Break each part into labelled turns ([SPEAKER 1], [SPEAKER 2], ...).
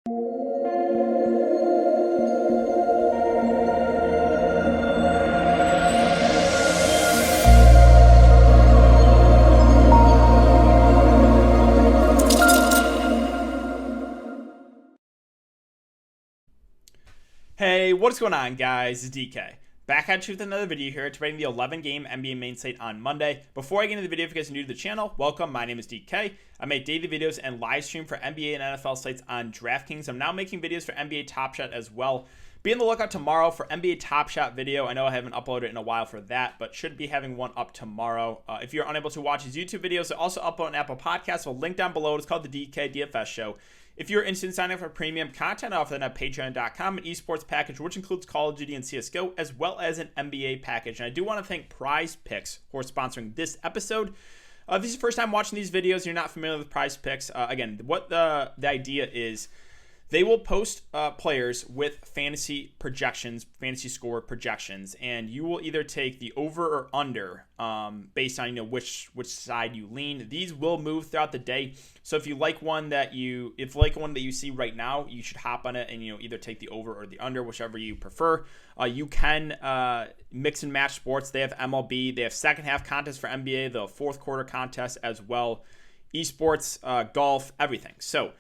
[SPEAKER 1] Hey, what's going on, guys? It's DK. Back at you with another video here, debating the 11-game NBA main slate on Monday. Before I get into the video, if you guys are new to the channel, welcome. My name is DK. I make daily videos and live stream for NBA and NFL slates on Draftkings. I'm now making videos for NBA Top Shot as well. Be on the lookout tomorrow for NBA Top Shot video. I know I haven't uploaded in a while for that, but should be having one up tomorrow. If you're unable to watch his YouTube videos, I also upload an Apple Podcast. So link down below. It's called the DKDFS Show. If you're interested in signing up for premium content, I offer that at patreon.com, an esports package, which includes Call of Duty and CSGO, as well as an NBA package. And I do want to thank Prize Picks for sponsoring this episode. If this is your first time watching these videos and you're not familiar with Prize Picks, again, what the idea is, they will post players with fantasy projections, fantasy score projections, and you will either take the over or under based on which side you lean. These will move throughout the day, so if you like one that you see right now, you should hop on it and either take the over or the under, whichever you prefer. You can mix and match sports. They have MLB, they have second half contests for NBA, the fourth quarter contest as well, esports, golf, everything. So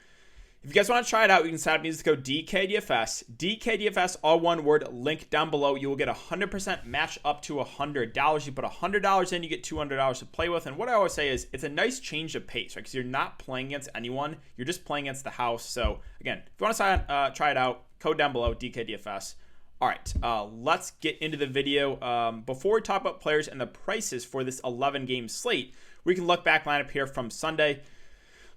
[SPEAKER 1] if you guys want to try it out, you can sign up. Use the code DKDFS. DKDFS, all one word, link down below. You will get 100% match up to $100. You put $100 in, you get $200 to play with. And what I always say is it's a nice change of pace, right? Because you're not playing against anyone. You're just playing against the house. So, again, if you want to try it out, code down below, DKDFS. All right, let's get into the video. Before we talk about players and the prices for this 11-game slate, we can look back lineup here from Sunday.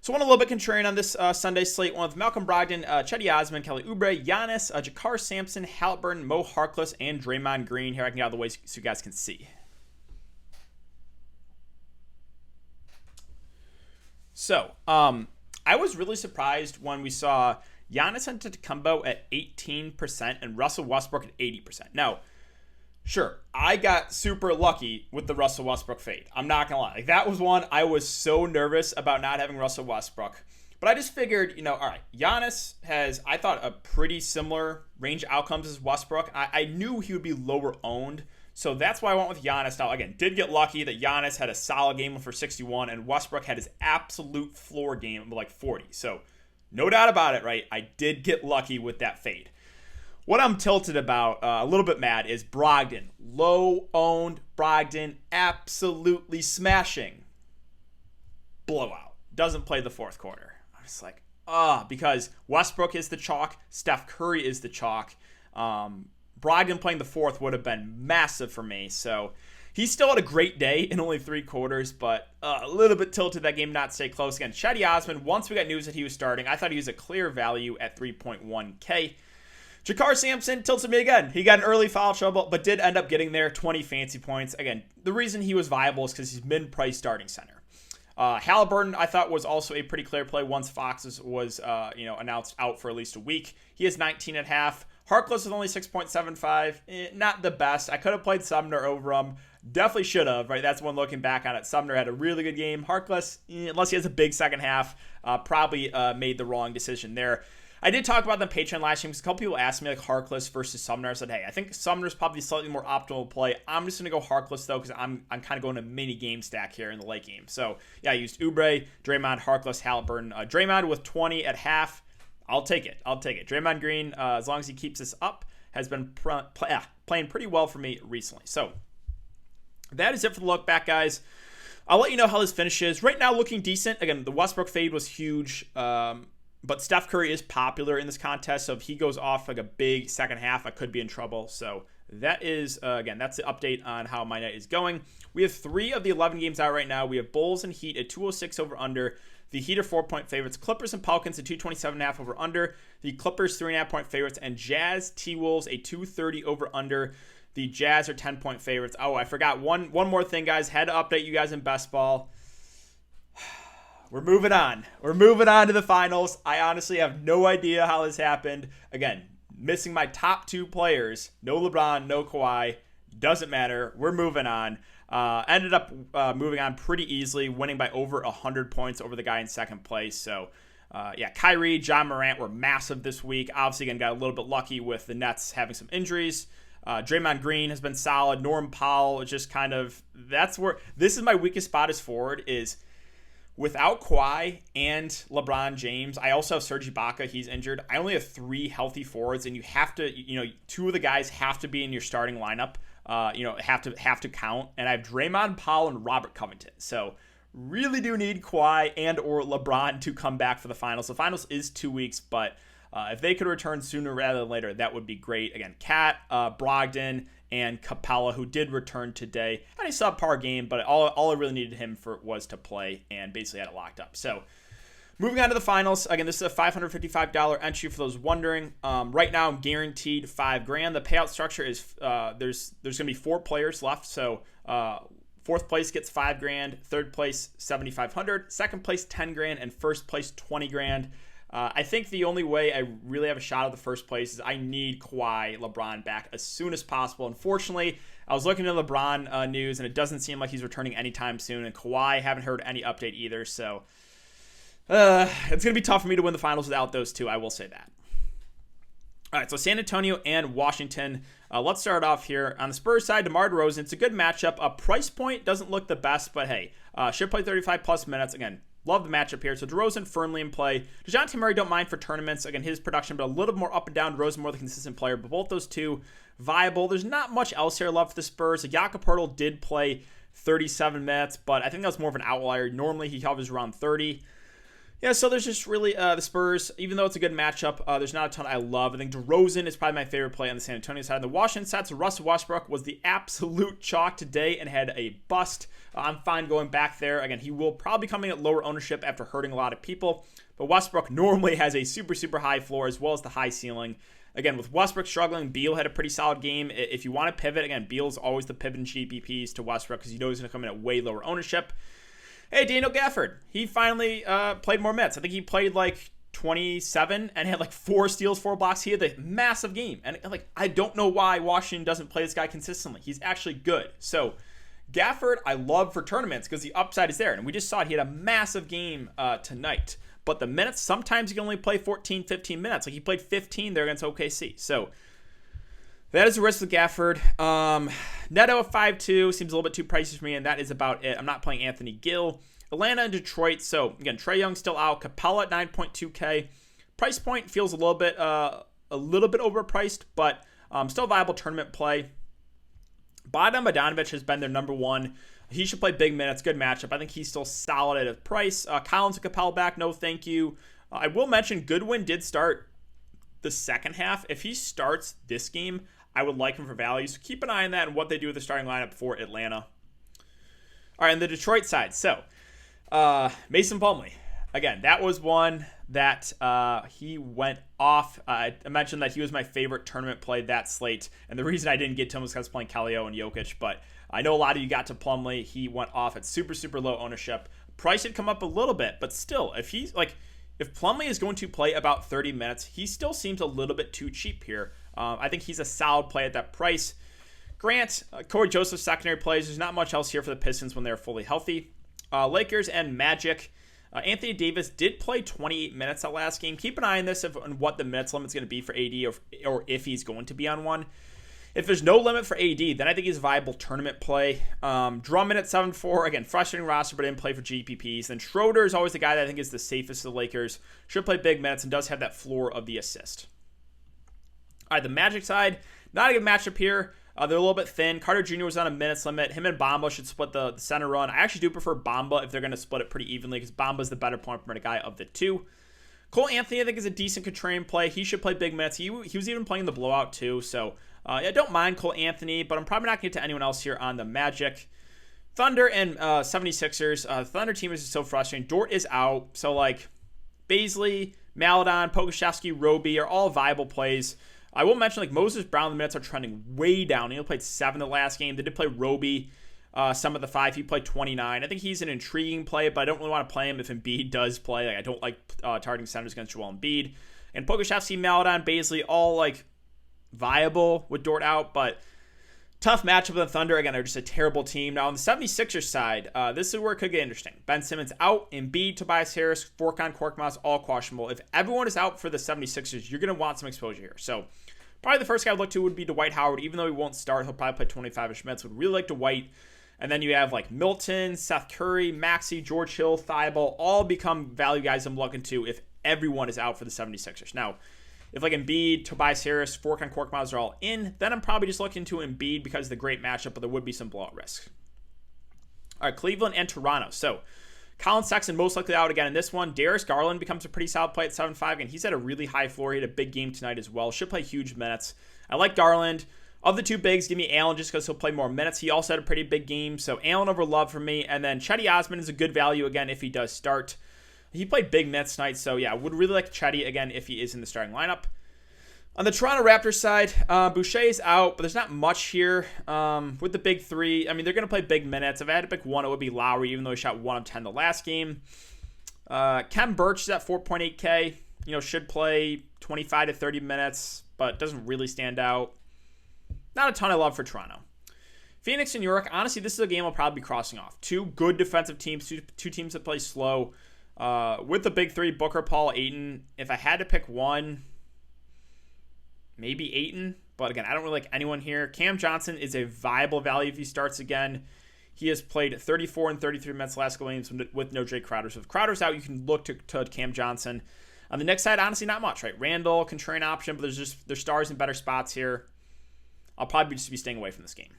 [SPEAKER 1] So one a little bit contrarian on this Sunday slate. One with Malcolm Brogdon, Cedi Osman, Kelly Oubre, Giannis, Jakar Sampson, Halliburton, Mo Harkless, and Draymond Green. Here I can get out of the way so you guys can see. So I was really surprised when we saw Giannis Antetokounmpo at 18% and Russell Westbrook at 80%. Now, sure, I got super lucky with the Russell Westbrook fade. I'm not going to lie. Like, that was one I was so nervous about not having Russell Westbrook. But I just figured, all right, Giannis has, I thought, a pretty similar range of outcomes as Westbrook. I knew he would be lower owned, so that's why I went with Giannis. Now, again, did get lucky that Giannis had a solid game for 61, and Westbrook had his absolute floor game of like 40. So, no doubt about it, right? I did get lucky with that fade. What I'm tilted about, a little bit mad, is Brogdon. Low-owned Brogdon, absolutely smashing. Blowout. Doesn't play the fourth quarter. I'm just like, because Westbrook is the chalk, Steph Curry is the chalk. Brogdon playing the fourth would have been massive for me. So he still had a great day in only 3 quarters, but a little bit tilted that game not stay close. Again, Cedi Osman, once we got news that he was starting, I thought he was a clear value at 3.1K. Jakar Sampson tilted me again. He got an early foul trouble, but did end up getting there, 20 fancy points. Again, the reason he was viable is because he's mid-price starting center. Halliburton, I thought, was also a pretty clear play once Fox was announced out for at least a week. He has 19.5. Harkless with only 6.75. Not the best. I could have played Sumner over him. Definitely should have, right? That's one looking back on it. Sumner had a really good game. Harkless, unless he has a big second half, probably made the wrong decision there. I did talk about the Patreon last year because a couple people asked me like Harkless versus Sumner. I said, hey, I think Sumner's probably slightly more optimal play. I'm just going to go Harkless though because I'm kind of going a mini game stack here in the late game. So yeah, I used Oubre, Draymond, Harkless, Halliburton. Draymond with 20 at half. I'll take it. Draymond Green, as long as he keeps this up, has been playing pretty well for me recently. So that is it for the look back, guys. I'll let you know how this finishes. Right now, looking decent. Again, the Westbrook fade was huge. But Steph Curry is popular in this contest, so if he goes off like a big second half, I could be in trouble. So that is, again, that's the update on how my night is going. We have 3 of the 11 games out right now. We have Bulls and Heat at 206 over under. The Heat are 4-point favorites. Clippers and Pelicans at 227.5 over under. The Clippers 3.5-point favorites. And Jazz T-Wolves a 230 over under. The Jazz are 10-point favorites. Oh, I forgot one more thing, guys. Had to update you guys in best ball. We're moving on. We're moving on to the finals. I honestly have no idea how this happened. Again, missing my top 2 players. No LeBron, no Kawhi. Doesn't matter. We're moving on. Ended up moving on pretty easily, winning by over 100 points over the guy in second place. So Kyrie, John Morant were massive this week. Obviously, again, got a little bit lucky with the Nets having some injuries. Draymond Green has been solid. Norm Powell is just kind of, that's where, this is my weakest spot as forward is without Kawhi and LeBron James. I also have Serge Ibaka. He's injured. I only have 3 healthy forwards, and you have to, 2 of the guys have to be in your starting lineup. Have to count. And I have Draymond Powell and Robert Covington. So really do need Kawhi and or LeBron to come back for the finals. The finals is 2 weeks, but if they could return sooner rather than later, that would be great. Again, Kat, Brogdon, and Capella, who did return today. Had a subpar game, but all I really needed him for was to play and basically had it locked up. So moving on to the finals. Again, this is a $555 entry for those wondering. Right now, I'm guaranteed $5,000. The payout structure is there's going to be 4 players left. So fourth place gets $5,000, third place $7,500, second place $10,000, and first place $20,000. I think the only way I really have a shot at the first place is I need Kawhi, LeBron back as soon as possible. Unfortunately, I was looking at LeBron news, and it doesn't seem like he's returning anytime soon. And Kawhi, haven't heard any update either. So it's going to be tough for me to win the finals without those two. I will say that. All right, so San Antonio and Washington. Let's start off here. On the Spurs side, DeMar DeRozan, it's a good matchup. Price point doesn't look the best, but hey, should play 35-plus minutes. Again, love the matchup here. So DeRozan firmly in play. DeJounte Murray don't mind for tournaments. Again, his production, but a little more up and down. DeRozan more the consistent player, but both those two viable. There's not much else here left for the Spurs. Jakob Poeltl did play 37 minutes, but I think that was more of an outlier. Normally, he hovers around 30. Yeah, so there's just really the Spurs, even though it's a good matchup, there's not a ton I love. I think DeRozan is probably my favorite play on the San Antonio side. On the Washington side, so Russell Westbrook was the absolute chalk today and had a bust. I'm fine going back there. Again, he will probably be coming at lower ownership after hurting a lot of people. But Westbrook normally has a super, super high floor as well as the high ceiling. Again, with Westbrook struggling, Beal had a pretty solid game. If you want to pivot, again, Beal's always the pivot in GPPs to Westbrook because you know he's going to come in at way lower ownership. Hey, Daniel Gafford, he finally played more minutes. I think he played like 27 and had like 4 steals, 4 blocks. He had a massive game. And I don't know why Washington doesn't play this guy consistently. He's actually good. So Gafford, I love for tournaments because the upside is there. And we just saw it. He had a massive game tonight. But the minutes, sometimes you can only play 14, 15 minutes. Like he played 15 there against OKC. So that is the risk with Gafford. Neto at 5.2 seems a little bit too pricey for me, and that is about it. I'm not playing Anthony Gill. Atlanta and Detroit. So again, Trae Young still out. Capella at 9.2K. Price point feels a little bit overpriced, but still a viable tournament play. Bogdan Bogdanović has been their number one. He should play big minutes. Good matchup. I think he's still solid at a price. Collins and Capella back. No, thank you. I will mention Goodwin did start the second half. If he starts this game, I would like him for value. So keep an eye on that and what they do with the starting lineup for Atlanta. All right, on the Detroit side. So Mason Plumlee. Again, that was one that he went off. I mentioned that he was my favorite tournament play that slate. And the reason I didn't get to him was because I was playing Kaleo and Jokic. But I know a lot of you got to Plumlee. He went off at super, super low ownership. Price had come up a little bit. But still, if Plumlee is going to play about 30 minutes, he still seems a little bit too cheap here. I think he's a solid play at that price. Grant, Corey Joseph's secondary plays. There's not much else here for the Pistons when they're fully healthy. Lakers and Magic. Anthony Davis did play 28 minutes that last game. Keep an eye on this on what the minutes limit's going to be for AD or if he's going to be on one. If there's no limit for AD, then I think he's a viable tournament play. Drummond at 7.4. Again, frustrating roster, but didn't play for GPPs. Then Schroeder is always the guy that I think is the safest of the Lakers. Should play big minutes and does have that floor of the assist. All right, the Magic side, not a good matchup here. They're a little bit thin. Carter Jr. was on a minutes limit. Him and Bamba should split the center run. I actually do prefer Bamba if they're going to split it pretty evenly because Bamba's the better point per minute guy of the two. Cole Anthony, I think, is a decent contrarian play. He should play big minutes. He was even playing the blowout too. So I don't mind Cole Anthony, but I'm probably not going to get to anyone else here on the Magic. Thunder and 76ers. Thunder team is just so frustrating. Dort is out. So Baisley, Maladon, Pokusevski, Roby are all viable plays. I will mention Moses Brown, the minutes are trending way down. He only played 7 the last game. They did play Roby some of the 5. He played 29. I think he's an intriguing play, but I don't really want to play him if Embiid does play. I don't like targeting centers against Joel Embiid. And Pokusevski, Maladon, Baisley, all viable with Dort out, but Tough matchup with the Thunder. Again, they're just a terrible team. Now, on the 76ers side, this is where it could get interesting. Ben Simmons out, Embiid, Tobias Harris, Furkan Korkmaz, all questionable. If everyone is out for the 76ers, you're going to want some exposure here. So, probably the first guy I'd look to would be Dwight Howard. Even though he won't start, he'll probably play 25-ish minutes. Would really like Dwight. And then you have like Milton, Seth Curry, Maxey, George Hill, Thibault, all become value guys I'm looking to if everyone is out for the 76ers. Now, if like Embiid, Tobias Harris, Furkan Korkmaz are all in, then I'm probably just looking to Embiid because of the great matchup, but there would be some blowout risk. All right, Cleveland and Toronto. So, Colin Sexton most likely out again in this one. Darius Garland becomes a pretty solid play at 7.5, and he's had a really high floor. He had a big game tonight as well. Should play huge minutes. I like Garland. Of the two bigs, give me Allen just because he'll play more minutes. He also had a pretty big game, so Allen over Love for me. And then Chetty Osman is a good value again if he does start. He played big minutes tonight, so yeah, would really like Chetty again if he is in the starting lineup. On the Toronto Raptors side, Boucher is out, but there's not much here with the big three. I mean, they're going to play big minutes. If I had to pick one, it would be Lowry, even though he shot 1 of 10 the last game. Kem Birch is at 4.8K. Should play 25 to 30 minutes, but doesn't really stand out. Not a ton of love for Toronto. Phoenix and New York, honestly, this is a game I'll probably be crossing off. Two good defensive teams, two teams that play slow. With the big three, Booker, Paul, Ayton, if I had to pick one, maybe Ayton. But again, I don't really like anyone here. Cam Johnson is a viable value if he starts again. He has played 34 and 33 minutes last couple games with no Jay Crowder. So if Crowder's out, you can look to Cam Johnson. On the next side, honestly, not much, right? Randall, contrarian option, but there's stars in better spots here. I'll probably just be staying away from this game.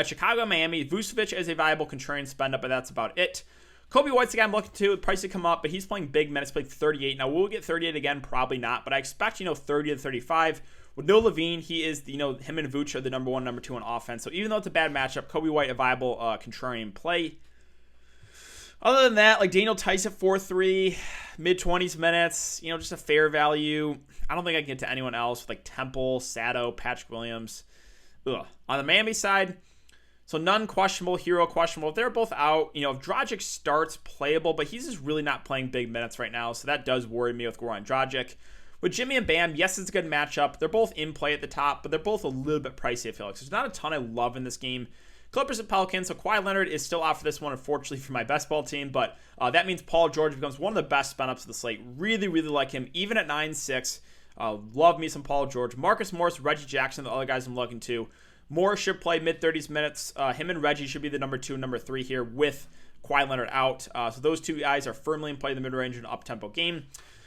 [SPEAKER 1] Chicago, Miami, Vucevic is a viable contrarian spend up, but that's about it. Kobe White's the guy I'm looking to. The price to come up, but he's playing big minutes, played 38. Now, will we get 38 again? Probably not, but I expect, 30 to 35. With no Levine, he is, him and Vooch are the number 1, number 2 on offense. So even though it's a bad matchup, Kobe White, a viable contrarian play. Other than that, like Daniel Tice at 4.3, mid-20s minutes, just a fair value. I don't think I can get to anyone else with like Temple, Sato, Patrick Williams. Ugh. On the Miami side, so none questionable, Hero questionable. If they're both out, if Dragic starts, playable, but he's just really not playing big minutes right now, so that does worry me with Goran Dragic. With Jimmy and Bam, yes, it's a good matchup. They're both in play at the top, but they're both a little bit pricey, I feel like. So there's not a ton I love in this game. Clippers and Pelicans, so Kawhi Leonard is still out for this one, unfortunately, for my best ball team, but that means Paul George becomes one of the best spin-ups of the slate. Really, really like him, even at 9.6. Love me some Paul George. Marcus Morris, Reggie Jackson, the other guys I'm looking to. Morris should play mid-30s minutes. Him and Reggie should be the number 2 and number 3 here with Kawhi Leonard out. So those two guys are firmly in play in the mid-range and up-tempo game.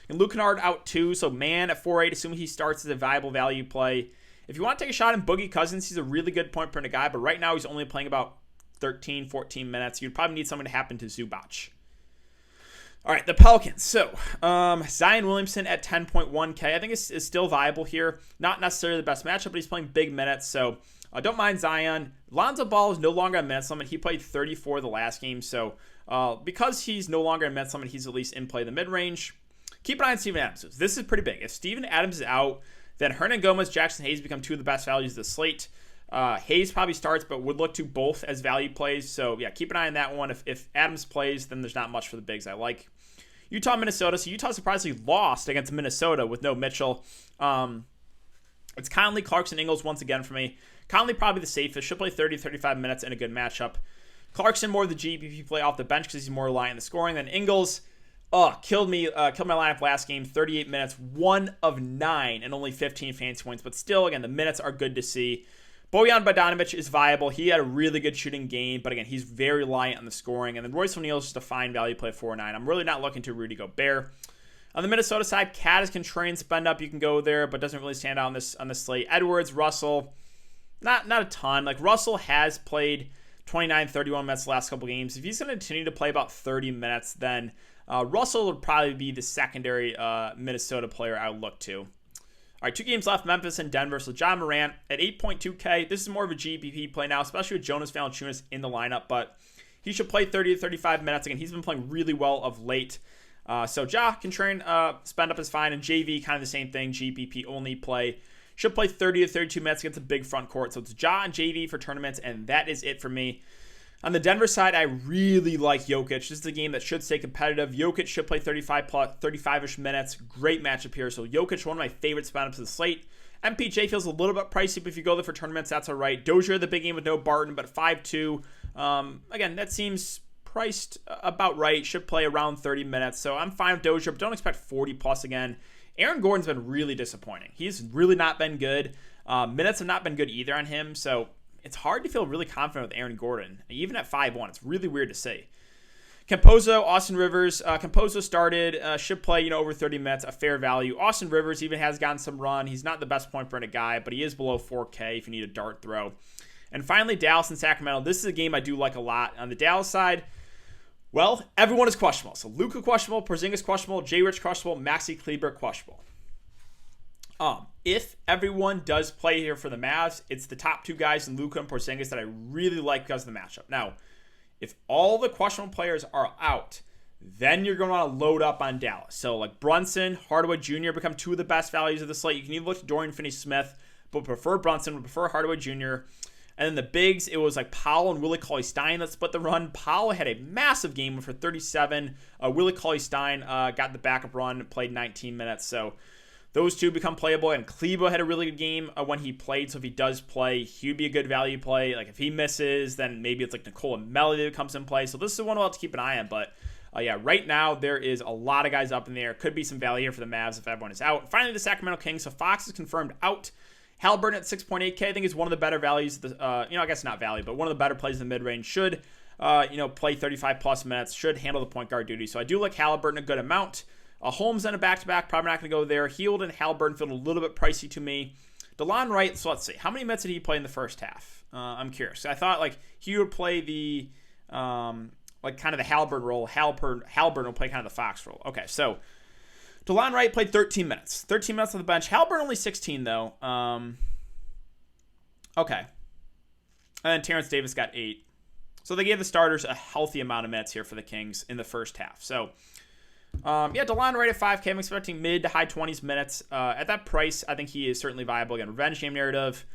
[SPEAKER 1] And Luke Kennard out too, so man at 4.8, assuming he starts as a viable value play. If you want to take a shot in Boogie Cousins, he's a really good point per minute guy, but right now he's only playing about 13, 14 minutes. You'd probably need something to happen to Zubac. All right, the Pelicans. So, Zion Williamson at 10.1K, I think is still viable here. Not necessarily the best matchup, but he's playing big minutes, so don't mind Zion. Lonzo Ball is no longer on minutes limit. He played 34 the last game, so because he's no longer on minutes limit, he's at least in play the mid-range. Keep an eye on Steven Adams. This is pretty big. If Steven Adams is out, then Hernan Gomez, Jackson Hayes become 2 of the best values of the slate. Hayes probably starts, but would look to both as value plays. So, yeah, keep an eye on that one. If Adams plays, then there's not much for the bigs I like. Utah, Minnesota. So, Utah surprisingly lost against Minnesota with no Mitchell. It's Conley, Clarkson, Ingles once again for me. Conley probably the safest. Should play 30, 35 minutes in a good matchup. Clarkson more the GPP play off the bench because he's more reliant on the scoring. Then Ingles, killed my lineup last game. 38 minutes, 1 of 9, and only 15 fantasy points. But still, again, the minutes are good to see. Bojan Bogdanovic is viable. He had a really good shooting game, but again, he's very reliant on the scoring. And then Royce O'Neal is just a fine value play 4.9. I'm really not looking to Rudy Gobert. On the Minnesota side, Cat is contrarian spend up. You can go there, but doesn't really stand out on this slate. Edwards, Russell, not a ton. Like Russell has played 29, 31 minutes the last couple games. If he's going to continue to play about 30 minutes, then Russell would probably be the secondary Minnesota player I would look to. All right, 2 games left, Memphis and Denver. So John Morant at 8.2K. This is more of a GPP play now, especially with Jonas Valanciunas in the lineup, but he should play 30 to 35 minutes. Again, he's been playing really well of late. So Ja, contrarian spend up is fine, and JV, kind of the same thing, GPP only play. Should play 30 to 32 minutes against a big front court. So it's Ja and JV for tournaments, and that is it for me. On the Denver side, I really like Jokic. This is a game that should stay competitive. Jokic should play 35-ish minutes. Great matchup here. So Jokic, one of my favorite spot-ups of the slate. MPJ feels a little bit pricey, but if you go there for tournaments, that's all right. Dozier, the big game with no Barton, but 5'2". Again, that seems priced about right. Should play around 30 minutes. So I'm fine with Dozier, but don't expect 40+ again. Aaron Gordon's been really disappointing. He's really not been good. Minutes have not been good either on him. So it's hard to feel really confident with Aaron Gordon, even at 5'1". It's really weird to say. Campozo, Austin Rivers. Campozo started, should play, over 30 minutes, a fair value. Austin Rivers even has gotten some run. He's not the best point per minute guy, but he is below 4K if you need a dart throw. And finally, Dallas and Sacramento. This is a game I do like a lot. On the Dallas side, well, everyone is questionable. So Luka questionable, Porzingis questionable, J. Rich questionable, Maxi Kleber questionable. If everyone does play here for the Mavs, it's the top two guys in Luka and Porzingis that I really like because of the matchup. Now, if all the questionable players are out, then you're going to want to load up on Dallas. So like Brunson, Hardaway Jr. become two of the best values of the slate. You can even look at Dorian Finney-Smith, but prefer Brunson, would prefer Hardaway Jr. And then the bigs, it was like Powell and Willie Cauley-Stein that split the run. Powell had a massive game for 37. Willie Cauley-Stein got the backup run, played 19 minutes. So those two become playable. And Kleber had a really good game when he played. So if he does play, he would be a good value play. Like if he misses, then maybe it's like Nikola Melli that comes in play. So this is one we'll have to keep an eye on. But yeah, right now there is a lot of guys up in there. Could be some value here for the Mavs if everyone is out. Finally, the Sacramento Kings. So Fox is confirmed out. Halliburton at 6.8K, I think is one of the better values. I guess not value, but one of the better plays in the mid-range. Should, play 35+ minutes. Should handle the point guard duty. So I do like Halliburton a good amount. Holmes on a back-to-back, probably not going to go there. Hield and Halliburton feel a little bit pricey to me. DeLon Wright, so let's see. How many minutes did he play in the first half? I'm curious. I thought he would play the kind of the Halliburton role. Halliburton will play kind of the Fox role. Okay, so DeLon Wright played 13 minutes. 13 minutes on the bench. Halliburton only 16, though. Okay. And then Terrence Davis got 8. So they gave the starters a healthy amount of minutes here for the Kings in the first half. So, DeLon Wright at 5K. I'm expecting mid to high 20s minutes. At that price, I think he is certainly viable. Again, revenge game narrative.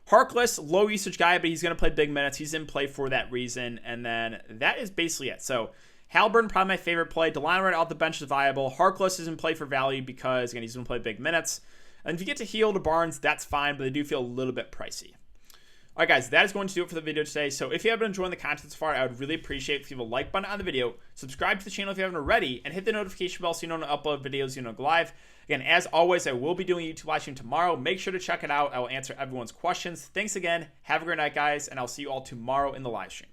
[SPEAKER 1] Harkless, low usage guy, but he's going to play big minutes. He's in play for that reason. And then that is basically it. So Halliburton, probably my favorite play. DeLon Wright off the bench is viable. Harkless is in play for value because, again, he's going to play big minutes. And if you get to Hield to Barnes, that's fine, but they do feel a little bit pricey. All right, guys, that is going to do it for the video today. So if you have been enjoying the content so far, I would really appreciate if you leave a like button on the video, subscribe to the channel if you haven't already, and hit the notification bell so you know when I upload videos, go live. Again, as always, I will be doing a YouTube live stream tomorrow. Make sure to check it out. I will answer everyone's questions. Thanks again. Have a great night, guys, and I'll see you all tomorrow in the live stream.